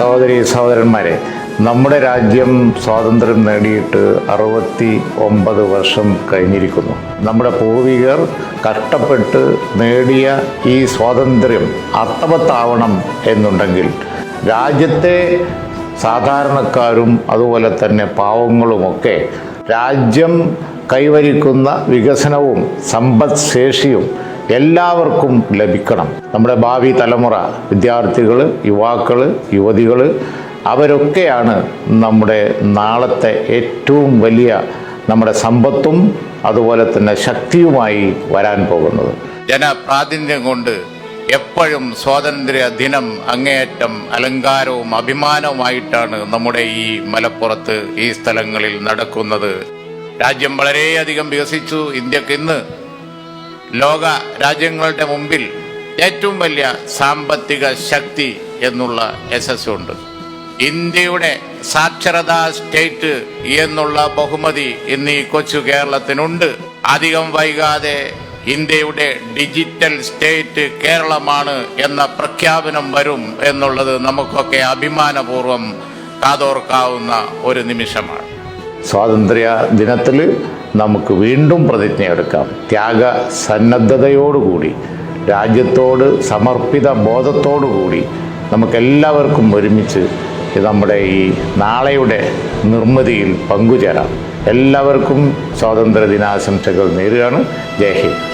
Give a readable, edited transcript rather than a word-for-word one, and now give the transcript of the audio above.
സഹോദരി സഹോദരന്മാരെ, നമ്മുടെ രാജ്യം സ്വാതന്ത്ര്യം നേടിയിട്ട് 69 വർഷം കഴിഞ്ഞിരിക്കുന്നു. നമ്മുടെ പൂർവികർ കഷ്ടപ്പെട്ട് നേടിയ ഈ സ്വാതന്ത്ര്യം അർത്ഥവത്താവണം എന്നുണ്ടെങ്കിൽ രാജ്യത്തെ സാധാരണക്കാരും അതുപോലെ തന്നെ പാവങ്ങളുമൊക്കെ രാജ്യം കൈവരിക്കുന്ന വികസനവും സമ്പദ് ശേഷിയും എല്ലാവർക്കും ലഭിക്കണം. നമ്മുടെ ഭാവി തലമുറ, വിദ്യാർത്ഥികൾ, യുവാക്കൾ, യുവതികൾ അവരൊക്കെയാണ് നമ്മുടെ നാളത്തെ ഏറ്റവും വലിയ നമ്മുടെ സമ്പത്തും അതുപോലെ തന്നെ ശക്തിയുമായി വരാൻ പോകുന്നത്. ജനപ്രാതിനിധ്യം കൊണ്ട് എപ്പോഴും സ്വാതന്ത്ര്യ ദിനം അങ്ങേയറ്റം അലങ്കാരവും അഭിമാനവുമായിട്ടാണ് നമ്മുടെ ഈ മലപ്പുറത്ത് ഈ സ്ഥലങ്ങളിൽ നടക്കുന്നത്. രാജ്യം വളരെയധികം വികസിച്ചു. ഇന്ത്യക്ക് ഇന്ന് ലോക രാജ്യങ്ങളുടെ മുമ്പിൽ ഏറ്റവും വലിയ സാമ്പത്തിക ശക്തി എന്നുള്ള യശസ്സുണ്ട്. ഇന്ത്യയുടെ സാക്ഷരതാ സ്റ്റേറ്റ് എന്നുള്ള ബഹുമതി ഇന്ന് ഈ കൊച്ചു കേരളത്തിനുണ്ട്. അധികം വൈകാതെ ഇന്ത്യയുടെ ഡിജിറ്റൽ സ്റ്റേറ്റ് കേരളമാണ് എന്ന പ്രഖ്യാപനം വരും എന്നുള്ളത് നമുക്കൊക്കെ അഭിമാനപൂർവ്വം കാതോർക്കാവുന്ന ഒരു നിമിഷമാണ്. സ്വാതന്ത്ര്യ ദിനത്തിൽ നമുക്ക് വീണ്ടും പ്രതിജ്ഞയെടുക്കാം. ത്യാഗസന്നദ്ധതയോടുകൂടി, രാജ്യത്തോട് സമർപ്പിത ബോധത്തോടുകൂടി നമുക്കെല്ലാവർക്കും ഒരുമിച്ച് നമ്മുടെ ഈ നാളെയുടെ നിർമ്മിതിയിൽ പങ്കുചേരാം. എല്ലാവർക്കും സ്വാതന്ത്ര്യ ദിനാശംസകൾ നേരുകയാണ്. ജയ് ഹിന്ദ്.